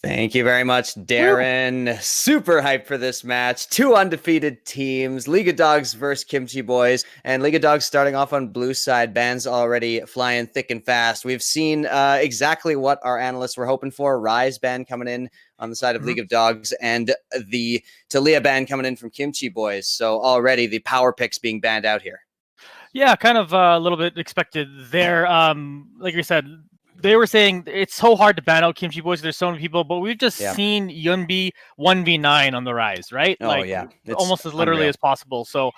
Thank you very much, Woo! Darren. Super hyped for this match. Two undefeated teams, League of Dogs versus Kimchi Boys. And League of Dogs starting off on blue side. Bans already flying thick and fast. We've seen exactly what our analysts were hoping for. Rise ban coming in on the side of League of Dogs, and the Talia ban coming in from Kimchi Boys. So already the power picks being banned out here. Yeah, kind of a little bit expected there. Like you said, they were saying it's so hard to ban out Kimchi Boys. There's so many people, but we've just seen Yunbee 1v9 on the rise, right? Oh, like yeah. It's almost as literally unreal. as possible. So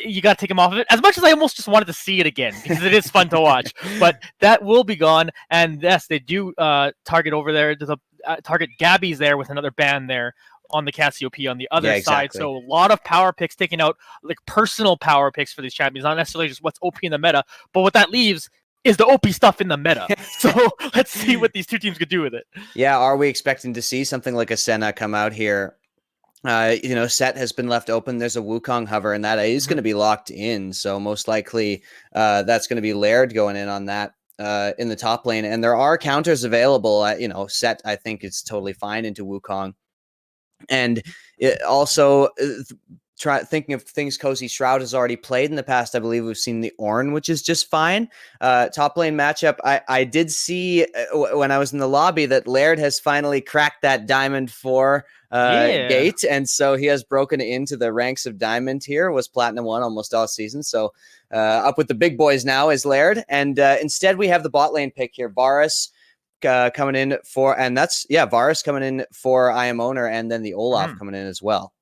you got to take him off of it. As much as I almost just wanted to see it again because it is fun to watch, but that will be gone. And yes, they do target over there. There's a target Gabbyz there with another ban there on the Cassiopeia on the other side. So a lot of power picks taken out, like personal power picks for these champions, not necessarily just what's OP in the meta, but what that leaves is the OP stuff in the meta. So let's see what these two teams could do with it. Yeah, are we expecting to see something like a Senna come out here? Sett has been left open. There's a Wukong hover, and that is going to be locked in. So most likely that's going to be Laird going in on that in the top lane. And there are counters available. Sett, I think, is totally fine into Wukong. And it also thinking of things Cozy, Shroud has already played in the past. I believe we've seen the Ornn, which is just fine. Top lane matchup. I did see when I was in the lobby that Laird has finally cracked that Diamond 4 gate. And so he has broken into the ranks of Diamond here, was Platinum 1 almost all season. So up with the big boys now is Laird. And instead we have the bot lane pick here. Varus coming in for, and that's, Varus coming in for I Am Owner, and then the Olaf coming in as well.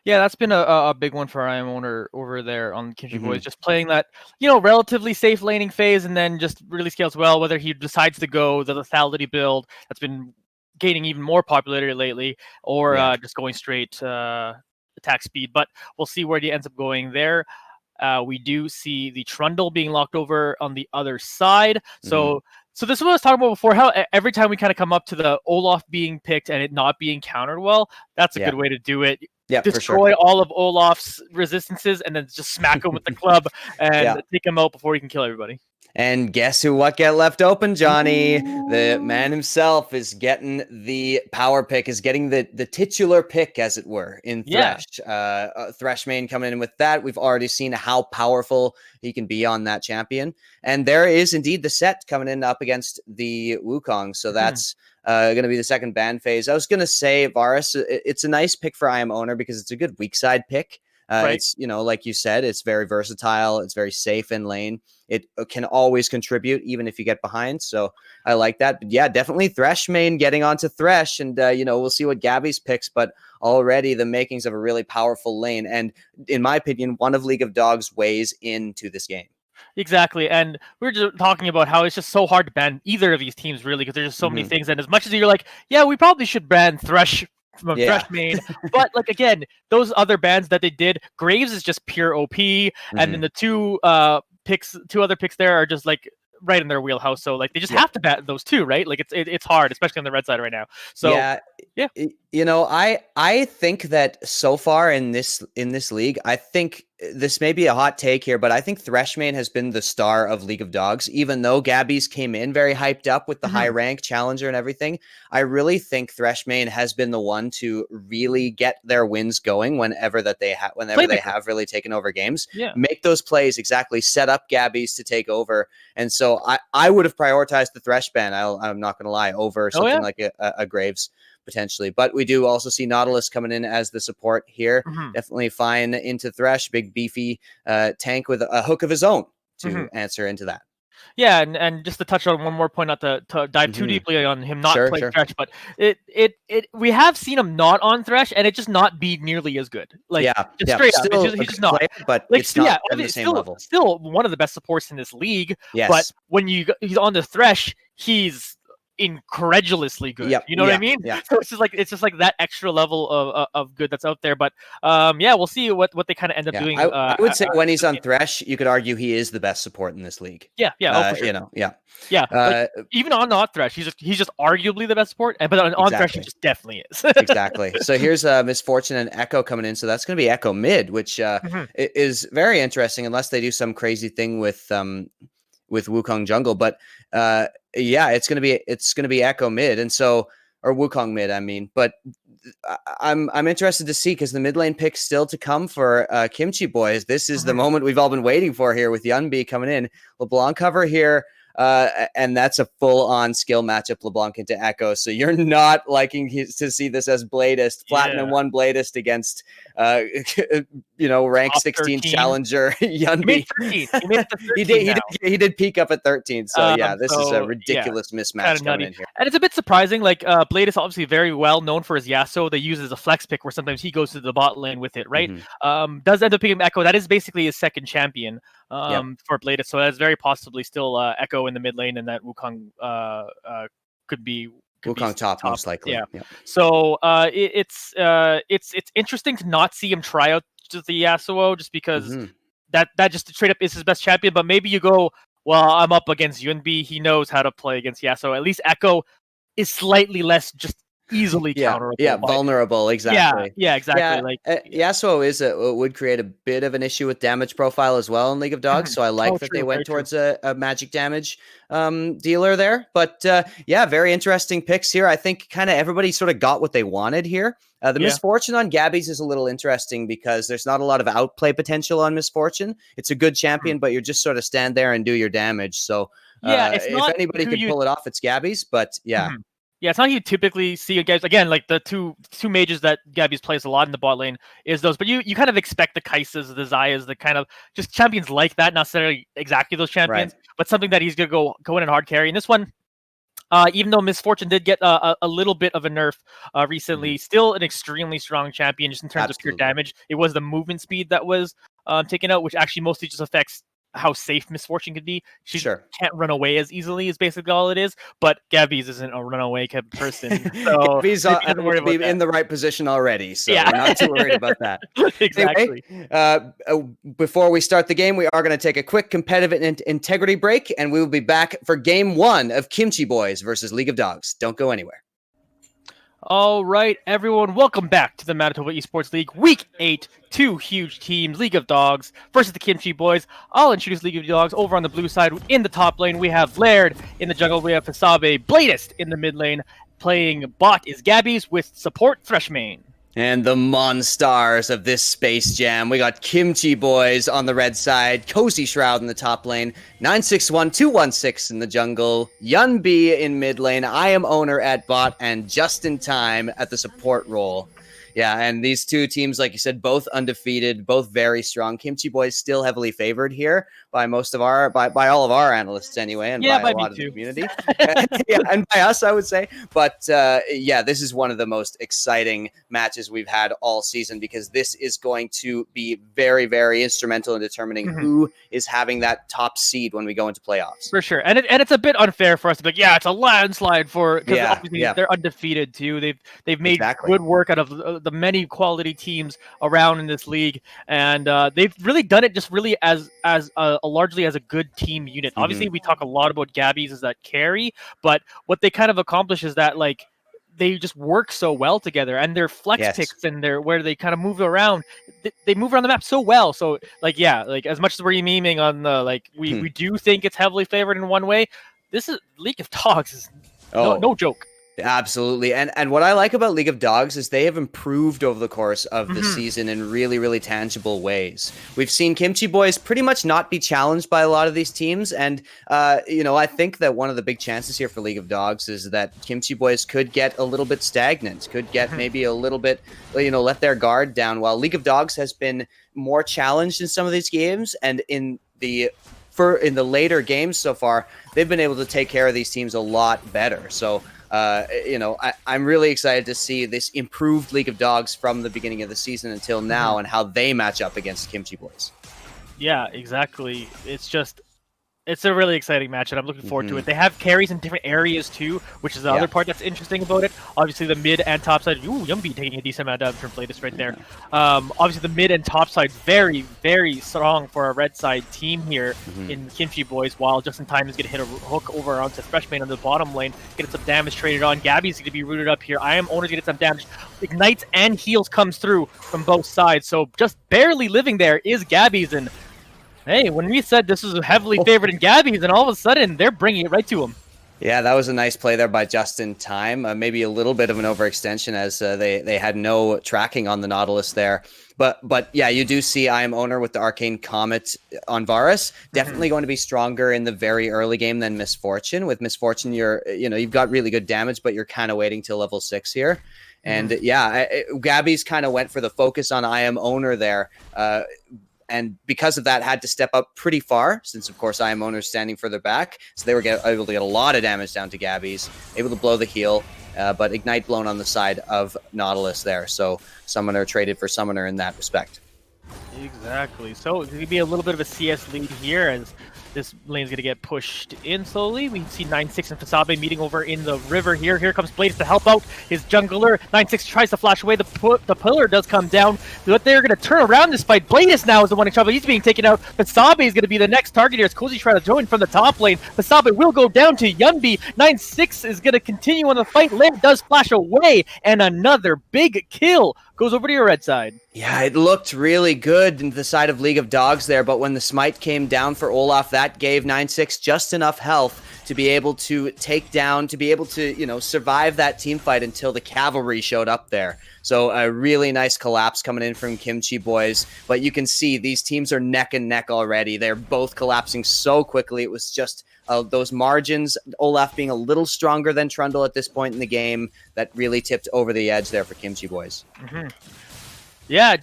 Yeah, that's been a big one for I Am Owner over there on Kimchi Boys, just playing that, relatively safe laning phase and then just really scales well, whether he decides to go the lethality build that's been gaining even more popularity lately, or just going straight attack speed. But we'll see where he ends up going there. We do see the Trundle being locked over on the other side. So this is what I was talking about before, how every time we kind of come up to the Olaf being picked and it not being countered well, that's a good way to do it. Yeah, destroy all of Olaf's resistances and then just smack him with the club and take him out before he can kill everybody. And guess what get left open, Johnny? The man himself is getting the power pick, is getting the titular pick, as it were, in Thresh. Thresh main coming in with that. We've already seen how powerful he can be on that champion. And there is indeed the Sett coming in up against the Wukong. So that's going to be the second ban phase. I was going to say, Varus, it's a nice pick for I Am Owner because it's a good weak side pick. It's, like you said, it's very versatile. It's very safe in lane. It can always contribute, even if you get behind. So I like that. But yeah, definitely Thresh main getting onto Thresh. And, we'll see what Gabbyz picks. But already the makings of a really powerful lane. And in my opinion, one of League of Dogs' ways into this game. Exactly. And we were just talking about how it's just so hard to ban either of these teams, really, because there's just so many things. And as much as you're like, yeah, we probably should ban Thresh from Thresh main, but like again, those other bans that they did, Graves is just pure OP, and then the two other picks there are just like right in their wheelhouse. So like they just have to bat those two, right? Like it's hard, especially on the red side right now. So I think that so far in this league, I think this may be a hot take here, but I think Thresh main has been the star of League of Dogs, even though Gabbyz came in very hyped up with the high rank challenger and everything. I really think Thresh main has been the one to really get their wins going whenever they have really taken over games. Make those plays, exactly, set up Gabbyz to take over. And so I would have prioritized the Thresh ban, I'm not going to lie, over something like a Graves potentially. But we do also see Nautilus coming in as the support here. Definitely fine into Thresh, big beefy tank with a hook of his own to answer into that. Yeah, and just to touch on one more point, not to dive too deeply on him not playing Thresh, but we have seen him not on Thresh, and it just not be nearly as good. Like just straight up, he's just not. But like, it's not on the same level. Still one of the best supports in this league. But when he's on the Thresh, he's incredulously good. You know what I mean? So it's just like that extra level of good that's out there. But we'll see what they kind of end up doing. I would say when he's on Thresh, you could argue he is the best support in this league. For sure. Like, even on not Thresh, he's just arguably the best support. But on Thresh, he just definitely is. Exactly. So here's Misfortune and Ekko coming in. So that's going to be Ekko mid, which is very interesting, unless they do some crazy thing with Wukong jungle. But it's gonna be Ekko mid, and so or Wukong mid, I mean. But I'm interested to see, because the mid lane pick still to come for Kimchi boys. This is the moment we've all been waiting for here, with Yunbee coming in. LeBlanc cover here. And that's a full-on skill matchup, Leblanc into Ekko. So you're not liking to see this as Bladest, Platinum 1 Bladest against, rank 16 challenger Yunbee. He did peak up at 13. So this is a ridiculous mismatch coming in here. And it's a bit surprising. Like Bladest, obviously very well known for his Yasuo. They use it as a flex pick, where sometimes he goes to the bot lane with it, right? Does end up picking Ekko. That is basically his second champion. For Bladest, so that's very possibly still Ekko in the mid lane, and that Wukong could be Wukong top most likely. Yeah. So it's interesting to not see him try out just the Yasuo, just because that just straight up is his best champion. But maybe you go, well, I'm up against Yunbee. He knows how to play against Yasuo. At least Ekko is slightly less just easily counterable. Vulnerable, exactly. Yeah, exactly. Yasuo would create a bit of an issue with damage profile as well in League of Dogs, so I like that they went towards a magic damage dealer there. But very interesting picks here. I think kind of everybody sort of got what they wanted here. The Misfortune on Gabbyz is a little interesting, because there's not a lot of outplay potential on Misfortune. It's a good champion, but you just sort of stand there and do your damage. So if anybody could pull it off, it's Gabbyz. But yeah, it's not you typically see Gabbyz. Again, like the two mages that Gabbyz plays a lot in the bot lane is those, but you kind of expect the Kaisas, the Zayas, the kind of just champions like that, not necessarily exactly those champions, but something that he's gonna go in and hard carry. And this one, even though Misfortune did get a little bit of a nerf recently, still an extremely strong champion just in terms of pure damage. It was the movement speed that was taken out, which actually mostly just affects how safe Misfortune could be. She can't run away as easily, is basically all it is. But Gabbyz isn't a runaway type of person. So Gabbyz will be in the right position already. So we're not too worried about that. Exactly. Anyway, before we start the game, we are going to take a quick competitive integrity break, and we will be back for game 1 of Kimchi Boys versus League of Dogs. Don't go anywhere. All right, everyone, welcome back to the Manitoba Esports League, Week 8. 2 huge teams, League of Dogs versus the Kimchi Boys. I'll introduce League of Dogs over on the blue side. In the top lane, we have Laird. In the jungle, we have Fsabe. Bladest in the mid lane. Playing bot is Gabbyz with support Thresh main. And the Monstars of this Space Jam. We got Kimchi Boys on the red side, Cozy Shroud in the top lane, 961-216 in the jungle, Yunbee in mid lane, I am owner at bot, and JUSTXNTIME at the support role. Yeah, and these two teams, like you said, both undefeated, both very strong. Kimchi Boys still heavily favored here by most of our, by all of our analysts anyway, and by a lot of the community. And by us, I would say. But this is one of the most exciting matches we've had all season, because this is going to be very, very instrumental in determining who is having that top seed when we go into playoffs. For sure, and it's a bit unfair for us to be like, it's a landslide for, because obviously they're undefeated too. They've made good work out of the many quality teams around in this league, and they've really done it just really as largely as a good team unit. Obviously, we talk a lot about Gabbyz as that carry, but what they kind of accomplish is that, like, they just work so well together, and their flex picks and their where they kind of move around, they move around the map so well. So like as much as we're memeing on the we do think it's heavily favored in one way, this is League of Dogs is no joke. Absolutely. And what I like about League of Dogs is they have improved over the course of the season in really, really tangible ways. We've seen Kimchi Boys pretty much not be challenged by a lot of these teams. And, I think that one of the big chances here for League of Dogs is that Kimchi Boys could get a little bit stagnant, could get maybe a little bit, let their guard down, while League of Dogs has been more challenged in some of these games. And in the later games so far, they've been able to take care of these teams a lot better. So, I'm really excited to see this improved League of Dogs from the beginning of the season until now, and how they match up against Kimchi Boys. Yeah, exactly. It's a really exciting match, and I'm looking forward to it. They have carries in different areas too, which is the other part that's interesting about it. Obviously, the mid and top side. Ooh, Yunbee taking a decent amount of damage from Bladest right there. Obviously, the mid and top side very, very strong for a red side team here in Kimchi Boys. While JUSTXNTIME is going to hit a hook over onto Thresh main on the bottom lane, get some damage traded on. Gabbyz is going to be rooted up here. I am owner's going to get some damage. Ignites and heals comes through from both sides. So just barely living there is Gabbyz, and hey, when we said this was heavily favored in Gabbyz, and all of a sudden they're bringing it right to him. Yeah, that was a nice play there by JUSTXNTIME. Maybe a little bit of an overextension as they had no tracking on the Nautilus there. But yeah, you do see I Am Owner with the Arcane Comet on Varus. Definitely going to be stronger in the very early game than Misfortune. With Misfortune, you've got really good damage, but you're kind of waiting till level 6 here. And Gabbyz kind of went for the focus on I Am Owner there. And because of that, had to step up pretty far, since, of course, I Am Owner is standing further back. So they were able to get a lot of damage down to Gabbyz, able to blow the heal, but Ignite blown on the side of Nautilus there. So Summoner traded for Summoner in that respect. Exactly. So it's going to be a little bit of a CS lead here as this lane's going to get pushed in slowly. We see 9-6 and Fsabe meeting over in the river here. Here comes Bladest to help out his jungler. 9-6 tries to flash away. The pillar does come down. But they're going to turn around this fight. Bladest now is the one in trouble. He's being taken out. Fsabe is going to be the next target here as Cozy tries to join from the top lane. Fsabe will go down to Yunbee. 9-6 is going to continue on the fight. Laird does flash away. And another big kill goes over to your red side. Yeah, it looked really good in the side of League of Dogs there, but when the smite came down for Olaf, that gave 9-6 just enough health to be able to take down, to be able to, survive that team fight until the cavalry showed up there. So a really nice collapse coming in from Kimchi boys, but you can see these teams are neck and neck already. They're both collapsing so quickly. It was just those margins, Olaf being a little stronger than Trundle at this point in the game, that really tipped over the edge there for Kimchi boys. Yeah,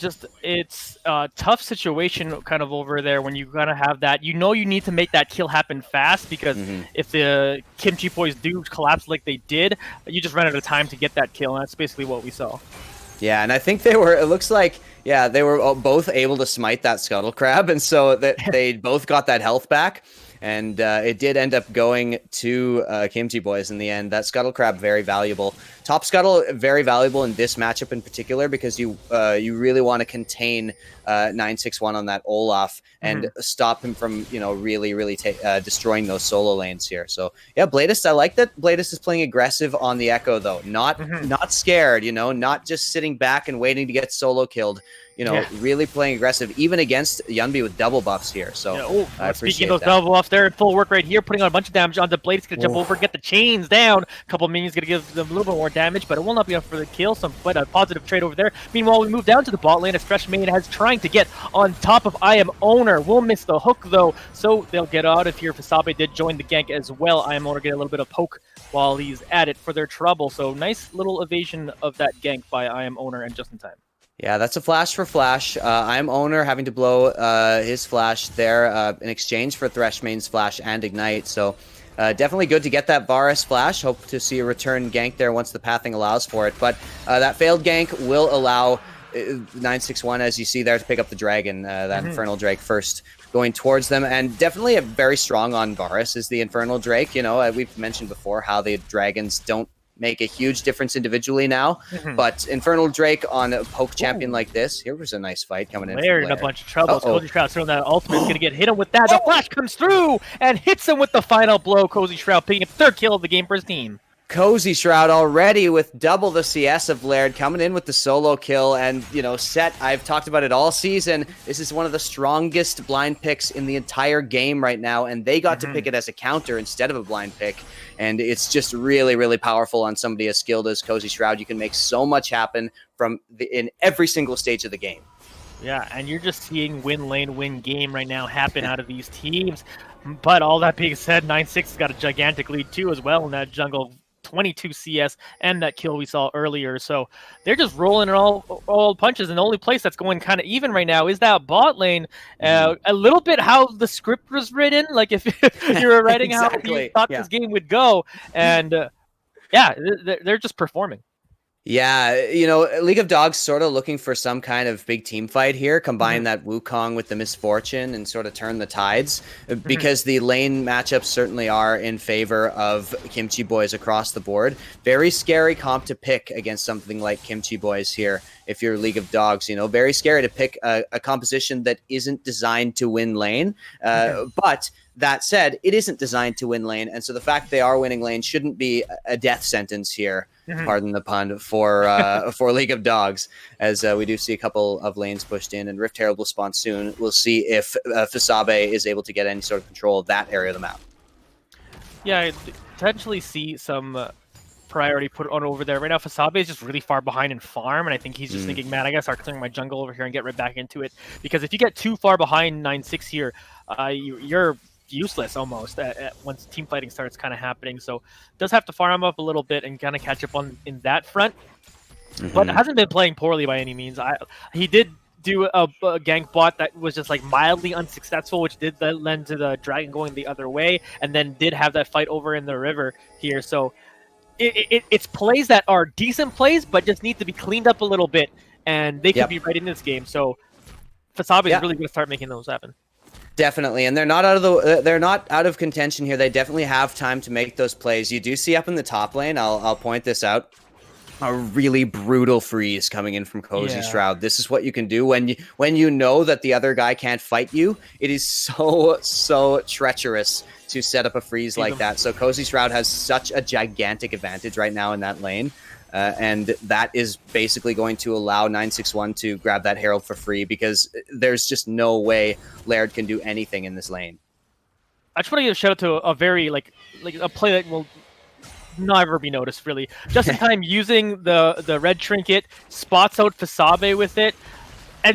it's a tough situation kind of over there when you kind of have that. You need to make that kill happen fast because if the Kimchi boys do collapse like they did, you just run out of time to get that kill, and that's basically what we saw. Yeah, and I think they were both able to smite that Scuttle Crab, and so that they both got that health back. And it did end up going to Kimchi boys in the end. That Scuttle Crab, very valuable. Top Scuttle, very valuable in this matchup in particular because you really want to contain 961 on that Olaf and stop him from really destroying those solo lanes here. So yeah, Bladest, I like that Bladest is playing aggressive on the Ekko though, not scared, not just sitting back and waiting to get solo killed. Really playing aggressive, even against Yunbee with double buffs here. So I appreciate speaking of those double buffs, they're in full work right here, putting on a bunch of damage on the blade. It's going to jump over, get the chains down. A couple minions going to give them a little bit more damage, but it will not be enough for the kill. But a positive trade over there. Meanwhile, we move down to the bot lane as Thresh main has trying to get on top of I Am Owner. Will miss the hook though, so they'll get out of here. Fsabe did join the gank as well. I Am Owner get a little bit of poke while he's at it for their trouble. So nice little evasion of that gank by I Am Owner and JUSTXNTIME. Yeah, that's a flash for flash. I Am Owner having to blow his flash there in exchange for Thresh main's flash and ignite. So definitely good to get that Varus flash. Hope to see a return gank there once the pathing allows for it. But that failed gank will allow 961, as you see there, to pick up the dragon, that Infernal Drake first going towards them. And definitely a very strong on Varus is the Infernal Drake. We've mentioned before how the dragons don't make a huge difference individually now, but Infernal Drake on a poke champion like this, here was a nice fight coming in. Laird in a bunch of trouble. Cozy Shroud throwing that ultimate is going to get hit him with that. The flash comes through and hits him with the final blow. Cozy Shroud picking up third kill of the game for his team. Cozy Shroud already with double the CS of Laird coming in with the solo kill. And, Sett, I've talked about it all season. This is one of the strongest blind picks in the entire game right now. And they got to pick it as a counter instead of a blind pick. And it's just really, really powerful on somebody as skilled as Cozy Shroud. You can make so much happen in every single stage of the game. Yeah, and you're just seeing win lane, win game right now happen out of these teams. But all that being said, 9-6 has got a gigantic lead too as well in that jungle. 22 CS and that kill we saw earlier. So they're just rolling in all punches, and the only place that's going kind of even right now is that bot lane. A little bit how the script was written, like if you were writing exactly how you thought this game would go, and they're just performing. Yeah, League of Dogs sort of looking for some kind of big team fight here, combine that Wukong with the Misfortune and sort of turn the tides, because the lane matchups certainly are in favor of Kimchi boys across the board. Very scary comp to pick against something like Kimchi boys here if you're League of Dogs. Very scary to pick a composition that isn't designed to win lane, but that said, it isn't designed to win lane, and so the fact they are winning lane shouldn't be a death sentence here. Pardon the pun, for League of Dogs, as we do see a couple of lanes pushed in, and Rift Herald will spawn soon. We'll see if Fsabe is able to get any sort of control of that area of the map. Yeah, potentially see some priority put on over there. Right now, Fsabe is just really far behind in farm, and I think he's just thinking, man, I gotta start clearing my jungle over here and get right back into it. Because if you get too far behind 9-6 here, you're useless almost once team fighting starts kind of happening. So does have to farm up a little bit and kind of catch up on in that front. But hasn't been playing poorly by any means. He did do a gank bot that was just like mildly unsuccessful, which did lend to the dragon going the other way, and then did have that fight over in the river here. So it's plays that are decent plays, but just need to be cleaned up a little bit, and they could be right in this game. So Fsabe is really going to start making those happen. Definitely, and they're not out of contention here. They definitely have time to make those plays. You do see up in the top lane, I'll point this out, a really brutal freeze coming in from Cozy Shroud. This is what you can do when you know that the other guy can't fight you. It is so treacherous to set up a freeze like that. So Cozy Shroud has such a gigantic advantage right now in that lane. And that is basically going to allow 961 to grab that Herald for free, because there's just no way Laird can do anything in this lane. I just want to give a shout out to a very like a play that will never be noticed, really. JUSTXNTIME using the red trinket, spots out Fsabe with it,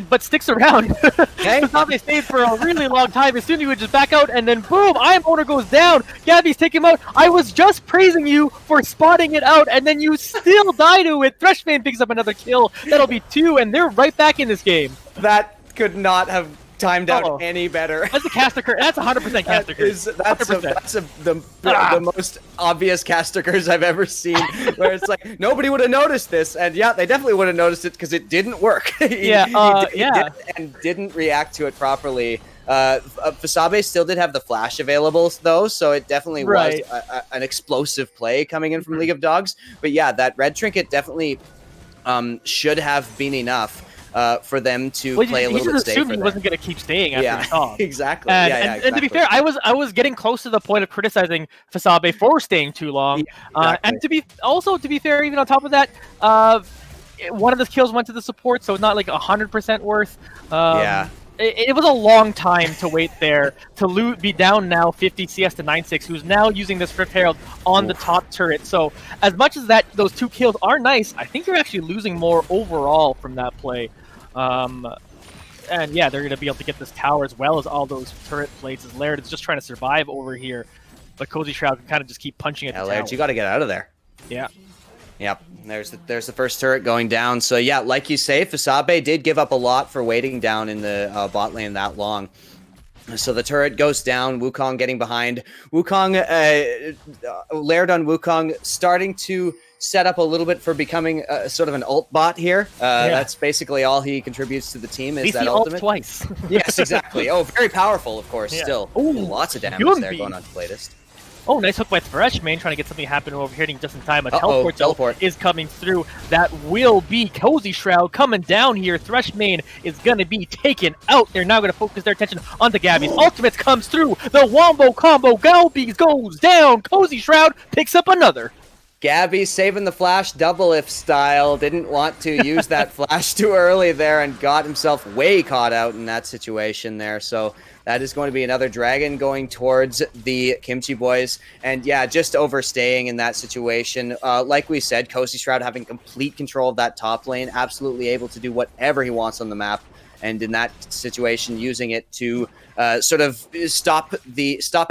but sticks around. Okay. Fsabe stayed for a really long time. As soon as he would just back out, and then boom, Iron Owner goes down. Gabbyz take him out. I was just praising you for spotting it out, and then you still die to it. Threshman picks up another kill. That'll be 2, and they're right back in this game. That could not have timed out any better. That's a caster curse. That's 100% caster curse. That's the most obvious caster curse I've ever seen, where it's like nobody would have noticed this, and yeah, they definitely would have noticed it because it didn't work. He didn't react to it properly. Fsabe still did have the flash available though, so it definitely was an explosive play coming in from League of Dawgs. But yeah, that red trinket definitely should have been enough for them to play a little bit safer. Assumed he wasn't going to keep staying after he saw. Exactly. And to be fair, I was getting close to the point of criticizing Fsabe for staying too long. And to be fair, even on top of that, one of the kills went to the support, so it's not like 100% worth. It was a long time to wait there to be down now 50 CS to 9-6, who's now using this Rift Herald on the top turret. So as much as those 2 kills are nice, I think you're actually losing more overall from that play. And yeah, they're going to be able to get this tower as well as all those turret plates, as Laird is just trying to survive over here. But Cozy Shroud can kind of just keep punching at the Laird, tower. you got to get out of there. Yeah. Yep, there's the first turret going down. So yeah, like you say, Fsabe did give up a lot for waiting down in the bot lane that long. So the turret goes down, Wukong getting behind. Wukong, Laird on Wukong, starting to set up a little bit for becoming sort of an ult bot here. That's basically all he contributes to the team, is that ultimate. Twice. Yes, exactly. Oh, very powerful, of course, still. Ooh, lots of damage there going on to Bladest. Oh, nice hook by Thresh, man, trying to get something happening over here just in time. A teleport is coming through. That will be Cozy Shroud coming down here. Thresh main is going to be taken out. They're now going to focus their attention on the Gabbyz. Ultimate comes through. The wombo combo. Gabbyz goes down. Cozy Shroud picks up another. Gabbyz saving the flash double if style. Didn't want to use that flash too early there and got himself way caught out in that situation there. So that is going to be another dragon going towards the Kimchi boys. And yeah, just overstaying in that situation. Like we said, Cozy Shroud having complete control of that top lane, absolutely able to do whatever he wants on the map. And in that situation, using it to sort of stop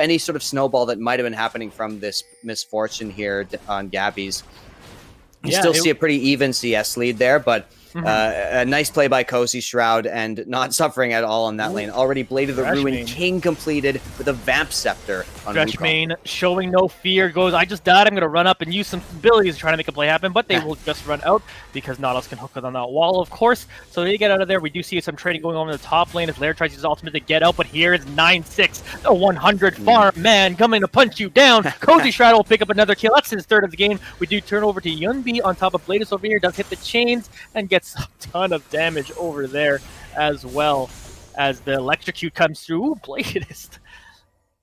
any sort of snowball that might have been happening from this misfortune here on Gabbyz. You still see a pretty even CS lead there, but a nice play by Cozy Shroud and not suffering at all on that lane. Already Blade of the Ruin King completed with a Vamp Scepter on Thresh main showing no fear, goes, I just died, I'm going to run up and use some abilities to try to make a play happen, but they will just run out because Nautilus can hook on that wall, of course. So they get out of there. We do see some trading going on in the top lane as Laird tries to use his ultimate to get out, but here is 9-6, the 100 farm man coming to punch you down. Cozy Shroud will pick up another kill. That's his third of the game. We do turn over to Yunbee on top of Bladest over here, does hit the chains and gets a ton of damage over there as well as the electrocute comes through. Ooh, Bladest.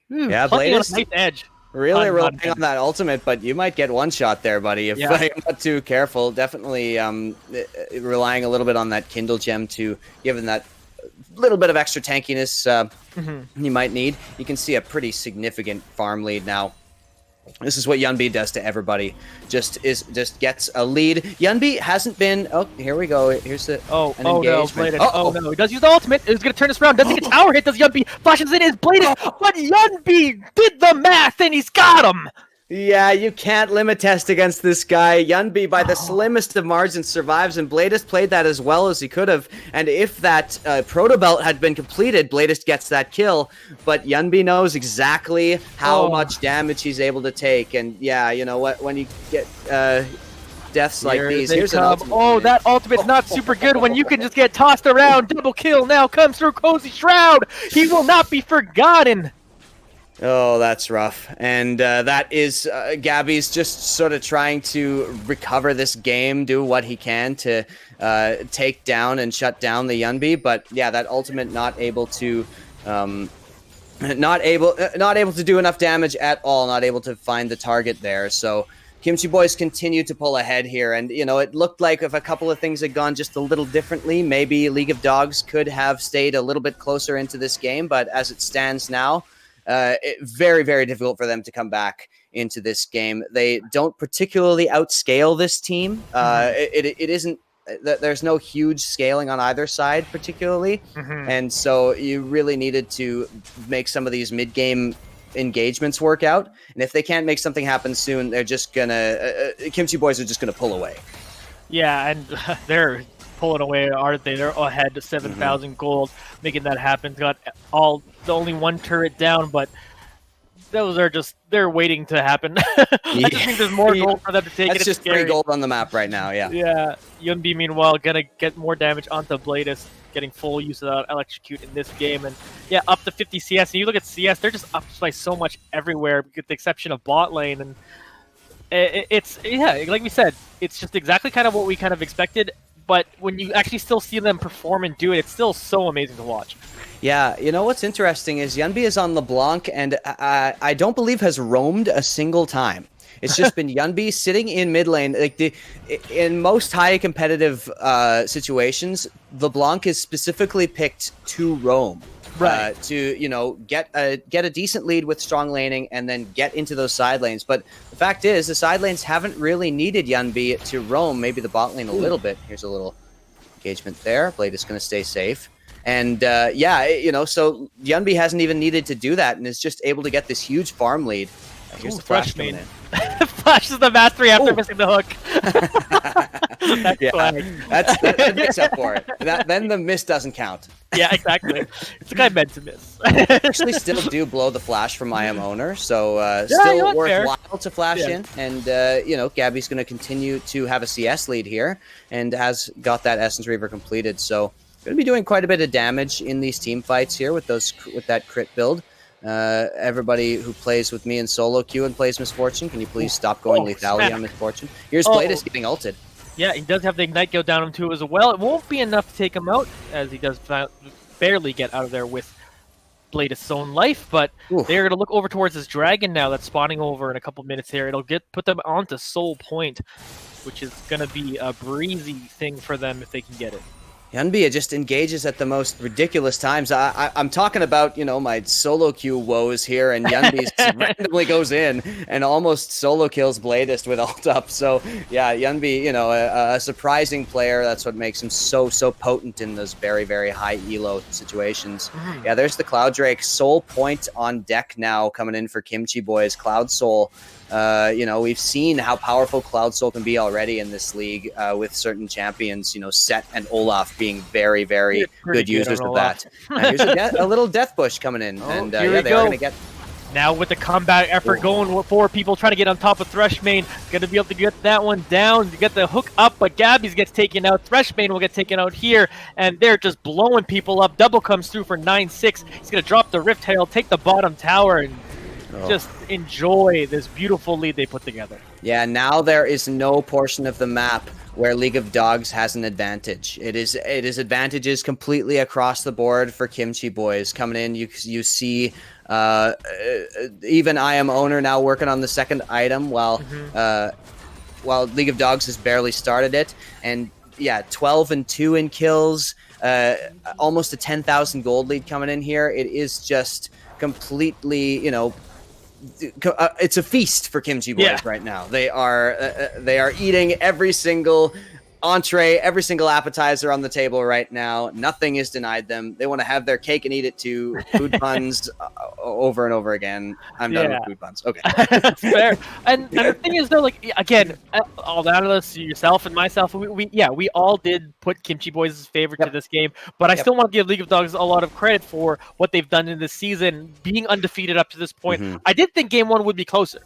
Yeah, Bladest. Nice edge. Really relying on that ultimate, but you might get one shot there, buddy, if you're not too careful. Definitely relying a little bit on that Kindle gem to give him that little bit of extra tankiness you might need. You can see a pretty significant farm lead now This is what Yunbee does to everybody. Just gets a lead. Yunbee hasn't been. Oh, here we go. Here's an engagement. No, oh no, he does use the ultimate. It's gonna turn this around. Does he get tower hit? Does Yunbee flashes in his Bladest? But Yunbee did the math and he's got him. Yeah, you can't limit test against this guy. Yunbee, by the slimmest of margins, survives, and Bladest played that as well as he could have. And if that proto belt had been completed, Bladest gets that kill. But Yunbee knows exactly how much damage he's able to take. And yeah, you know what? When you get deaths like these, here's an ultimate. Oh, that ultimate's not super good when you can just get tossed around. Double kill now comes through Cozy Shroud. He will not be forgotten. Oh, that's rough. And that is Gabby's just sort of trying to recover this game, do what he can to take down and shut down the Yunbee. But yeah, that ultimate not able to do enough damage at all, not able to find the target there. So Kimchi boys continue to pull ahead here, and you know, it looked like if a couple of things had gone just a little differently, maybe League of Dawgs could have stayed a little bit closer into this game. But as it stands now, very, very difficult for them to come back into this game. They don't particularly outscale this team. It isn't. There's no huge scaling on either side, particularly, and so you really needed to make some of these mid-game engagements work out. And if they can't make something happen soon, they're just gonna. Kimchi boys are just gonna pull away. Yeah, and they're pulling away, aren't they? They're ahead to 7,000 gold, making that happen. Got only one turret down, but those are they're waiting to happen. I just think there's more gold for them to take. That's just 3 gold on the map right now, yeah. Yeah, Yunbee, meanwhile, gonna get more damage onto Bladest, getting full use of that electrocute in this game. And yeah, up to 50 CS. And you look at CS, they're just up by so much everywhere, with the exception of bot lane. And it's, yeah, like we said, it's just exactly kind of what we kind of expected. But when you actually still see them perform and do it, it's still so amazing to watch. Yeah, you know what's interesting is Yunbee is on Leblanc, and I don't believe has roamed a single time. It's just been Yunbee sitting in mid lane. Like in most high competitive situations, Leblanc is specifically picked to roam. Right. To get a decent lead with strong laning and then get into those side lanes. But the fact is, the side lanes haven't really needed Yunbee to roam. Maybe the bot lane a little bit. Here's a little engagement there. Blade is going to stay safe. And yeah, so Yunbee hasn't even needed to do that and is just able to get this huge farm lead. Here's the flash coming in. Flash is the mastery after missing the hook. That makes up for it. Then the miss doesn't count. Yeah, exactly. It's the guy meant to miss. Actually, still do blow the flash from IM owner, so still worthwhile to flash in. And Gabby's going to continue to have a CS lead here, and has got that Essence Reaver completed. So going to be doing quite a bit of damage in these team fights here with that crit build. Everybody who plays with me in solo queue and plays Misfortune, can you please stop going lethality on Misfortune? Here's Bladest getting ulted. Yeah, he does have the Ignite go down him too as well. It won't be enough to take him out, as he does barely get out of there with Bladest's own life, but they're going to look over towards this dragon now that's spawning over in a couple minutes here. It'll put them onto Soul Point, which is going to be a breezy thing for them if they can get it. Yunbee just engages at the most ridiculous times. I'm talking about, my solo queue woes here, and Yunbee randomly goes in and almost solo kills Bladest with ult up. So, yeah, Yunbee, a surprising player. That's what makes him so potent in those very, very high elo situations. Yeah, there's the Cloud Drake. Soul Point on deck now coming in for Kimchi boys. Cloud Soul. We've seen how powerful Cloud Soul can be already in this league with certain champions, Sett and Olaf being very, very good users of that. Here's a little death bush coming in, and they are going to get... Now with the combat effort going with 4 people trying to get on top of Thresh main, going to be able to get that one down, to get the hook up, but Gabbyz gets taken out. Thresh main will get taken out here, and they're just blowing people up. Double comes through for 9-6. He's going to drop the Rift Hail, take the bottom tower, and just enjoy this beautiful lead they put together. Yeah, now there is no portion of the map where League of Dawgs has an advantage. It is advantages completely across the board for Kimchi boys. Coming in, you see even IM owner now working on the second item while League of Dawgs has barely started it. And yeah, 12-2 in kills, almost a 10,000 gold lead coming in here. It is just completely, it's a feast for Kimchi boys right now. They are eating every single entree, every single appetizer on the table right now. Nothing is denied them. They want to have their cake and eat it too. Food puns over and over again. I'm done with food puns. Okay. That's fair. And the thing is though, like, again, all the analysts, yourself and myself, we all did put Kimchi boys' favorite to this game, but I still want to give League of Dawgs a lot of credit for what they've done in this season, being undefeated up to this point. I did think game one would be closer.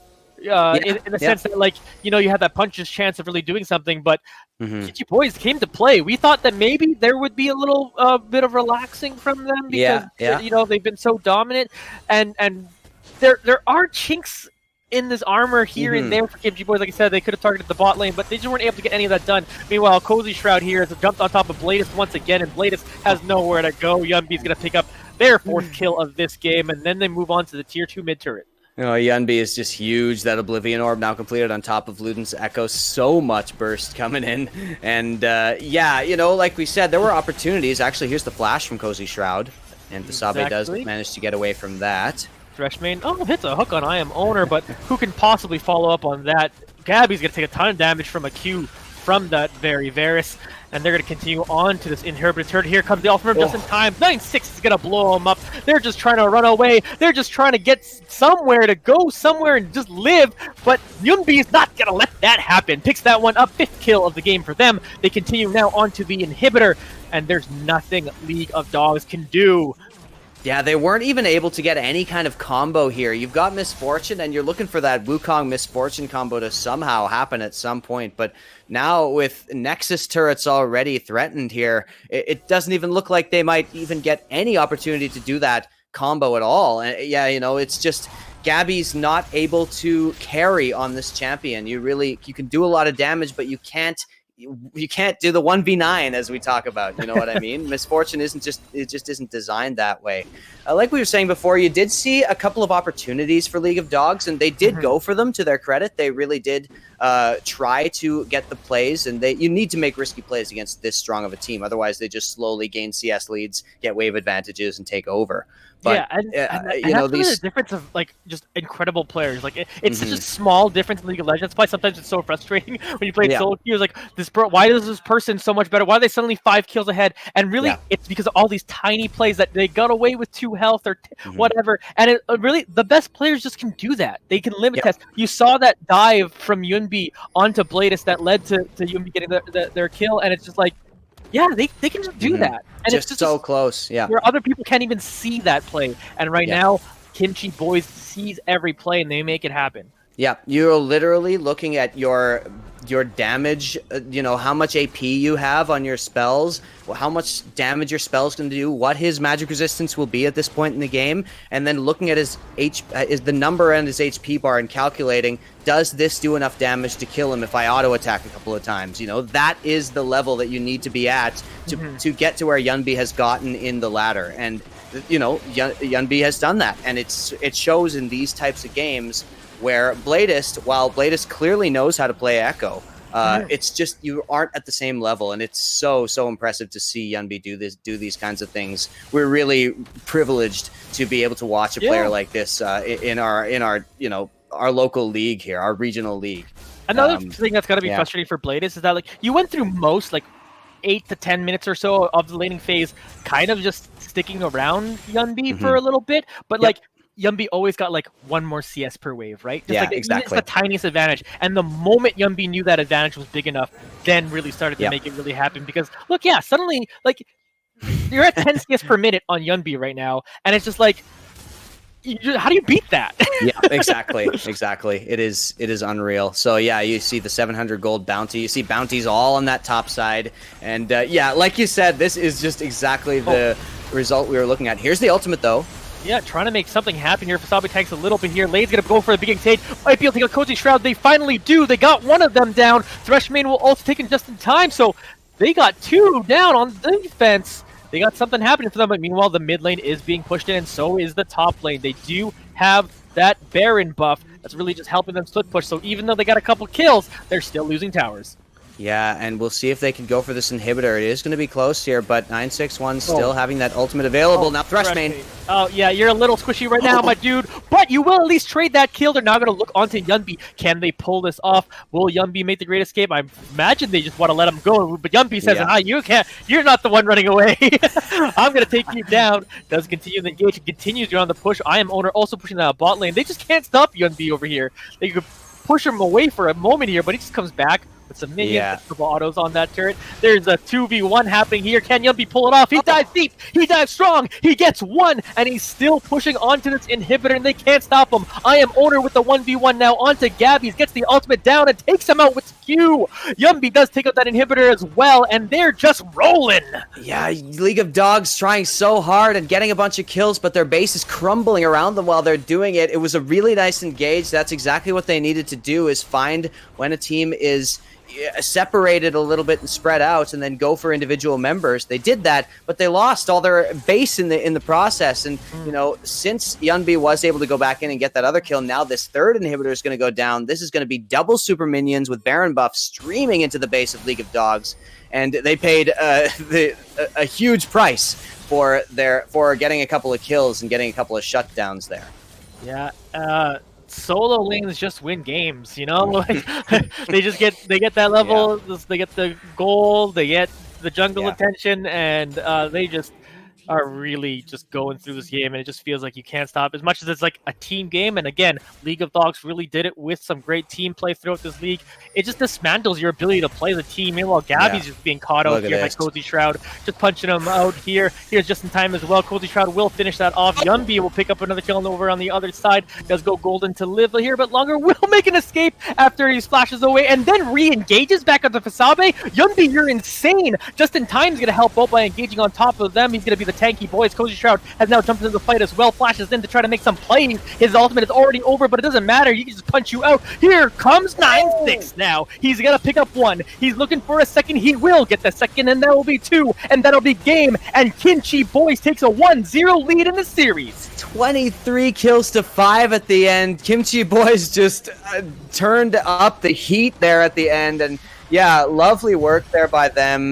In the sense that, like, you had that puncher's chance of really doing something, but Kimchi boys came to play. We thought that maybe there would be a little bit of relaxing from them because they've been so dominant, and there are chinks in this armor here and there for Kimchi boys. Like I said, they could have targeted the bot lane, but they just weren't able to get any of that done. Meanwhile, Cozy Shroud here has jumped on top of Bladest once again, and Bladest has nowhere to go. Yunbee's going to pick up their 4th kill of this game, and then they move on to the tier 2 mid turret. Yunbee is just huge. That Oblivion Orb now completed on top of Luden's Ekko. So much burst coming in. And like we said, there were opportunities. Actually, here's the flash from Cozy Shroud. And Fsabe does manage to get away from that. Thresh main, hits a hook on I Am Owner, but who can possibly follow up on that? Gabbyz going to take a ton of damage from a Q from that very Varus. And they're going to continue on to this inhibitor turret. Here comes the Ultimate just in time. 9-6 is going to blow them up. They're just trying to run away. They're just trying to get somewhere to go somewhere and just live. But Yunbee is not going to let that happen. Picks that one up. 5th kill of the game for them. They continue now onto the inhibitor. And there's nothing League of Dawgs can do. Yeah, they weren't even able to get any kind of combo here. You've got Misfortune, and you're looking for that Wukong Misfortune combo to somehow happen at some point. But now with Nexus turrets already threatened here, it doesn't even look like they might even get any opportunity to do that combo at all. And it's just Gabby's not able to carry on this champion. You can do a lot of damage, but you can't do the 1v9 as we talk about, you know what I mean? Misfortune just isn't designed that way. Like we were saying before, you did see a couple of opportunities for League of Dawgs, and they did go for them, to their credit. They really did try to get the plays, and you need to make risky plays against this strong of a team. Otherwise, they just slowly gain CS leads, get wave advantages, and take over. But, and that's really the difference of, like, just incredible players. Like, it's such a small difference in League of Legends. That's why sometimes it's so frustrating when you play solo queues. Like, why is this person so much better? Why are they suddenly 5 kills ahead? And really, it's because of all these tiny plays that they got away with 2 health or whatever. And really, the best players just can do that. They can limit test. You saw that dive from Yunbee onto Bladest that led to Yunbee getting their kill, and it's just like, they can just do that. And just so close, where other people can't even see that play. And right now, Kimchi boys sees every play, and they make it happen. Yeah, you're literally looking at your damage, how much AP you have on your spells, how much damage your spell's going to do, what his magic resistance will be at this point in the game, and then looking at his the number and his HP bar and calculating, does this do enough damage to kill him if I auto attack a couple of times? That is the level that you need to be at to get to where Yunbee has gotten in the ladder, and Yunbee has done that, and it shows in these types of games. Where while Bladest clearly knows how to play Ekko, it's just you aren't at the same level, and it's so impressive to see Yunbee do these kinds of things. We're really privileged to be able to watch a player like this in our our local league here, our regional league. Another thing that's got to be frustrating for Bladest is that, like, you went through most 8 to 10 minutes or so of the laning phase, kind of just sticking around Yunbee for a little bit, but Yunbee always got 1 more CS per wave, right? Just exactly. It's the tiniest advantage. And the moment Yunbee knew that advantage was big enough, then really started to make it really happen. Because, look, suddenly, you're at 10 CS per minute on Yunbee right now, and it's just how do you beat that? Exactly. It is unreal. So you see the 700 gold bounty. You see bounties all on that top side, and like you said, this is just exactly the result we were looking at. Here's the ultimate, though. Yeah, trying to make something happen here. Fsabe tanks a little bit here. Lade's going to go for the beginning stage. Might be able to take a Cozy Shroud. They finally do. They got one of them down. Thresh main will also take it just in time. So they got 2 down on the defense. They got something happening for them. But meanwhile, the mid lane is being pushed in, and so is the top lane. They do have that Baron buff that's really just helping them split push. So even though they got a couple kills, they're still losing towers. Yeah, and we'll see if they can go for this inhibitor. It is going to be close here, but 961 still having that ultimate available. Now Thresh main. Oh, yeah, you're a little squishy right now, my dude, but you will at least trade that kill. They're now going to look onto Yunbee. Can they pull this off? Will Yunbee make the great escape? I imagine they just want to let him go, but Yunbee says, you can't. You're not the one running away. I'm going to take you down. Does continue the engage. Continues around the push. I am owner also pushing that bot lane. They just can't stop Yunbee over here. They could push him away for a moment here, but he just comes back with some minions, couple autos on that turret. There's a 2v1 happening here. Can Yunbee pull it off? He dives deep. He dives strong. He gets one, and he's still pushing onto this inhibitor, and they can't stop him. I am owner with the 1v1 now onto Gabbyz. Gets the ultimate down and takes him out with Q. Yunbee does take out that inhibitor as well, and they're just rolling. Yeah, League of Dawgs trying so hard and getting a bunch of kills, but their base is crumbling around them while they're doing it. It was a really nice engage. That's exactly what they needed to do, is find when a team is separated a little bit and spread out, and then go for individual members. They did that, but they lost all their base in the process. And you know, since Yunbee was able to go back in and get that other kill, now this third inhibitor is going to go down. This is going to be double super minions with Baron buff streaming into the base of League of Dawgs, and they paid a huge price for getting a couple of kills and getting a couple of shutdowns there. Yeah. Solo lanes just win games, you know. Like, they get that level, they get the gold, they get the jungle attention, and they just are really just going through this game, and it just feels like you can't stop. As much as it's like a team game, and again, League of Dawgs really did it with some great team play throughout this league. It just dismantles your ability to play the team. Meanwhile, Gabbyz just being caught out here by Cozy Shroud, just punching him out here. Here's just in time as well. Cozy Shroud will finish that off. Yunbee will pick up another kill over on the other side. Does go golden to live here, but Longer will make an escape after he splashes away and then re-engages back onto Fsabe. Yunbee, you're insane. Just in time is going to help out by engaging on top of them. He's going to be the tanky boys. Cozy Shroud has now jumped into the fight as well. Flashes in to try to make some plays. His ultimate is already over, but it doesn't matter. He can just punch you out. Here comes 9-6 now. He's going to pick up one. He's looking for a second. He will get the second, and that will be two, and that'll be game. And Kimchi boys takes a 1-0 lead in the series. 23 kills to 5 at the end. Kimchi boys just turned up the heat there at the end, and yeah, lovely work there by them.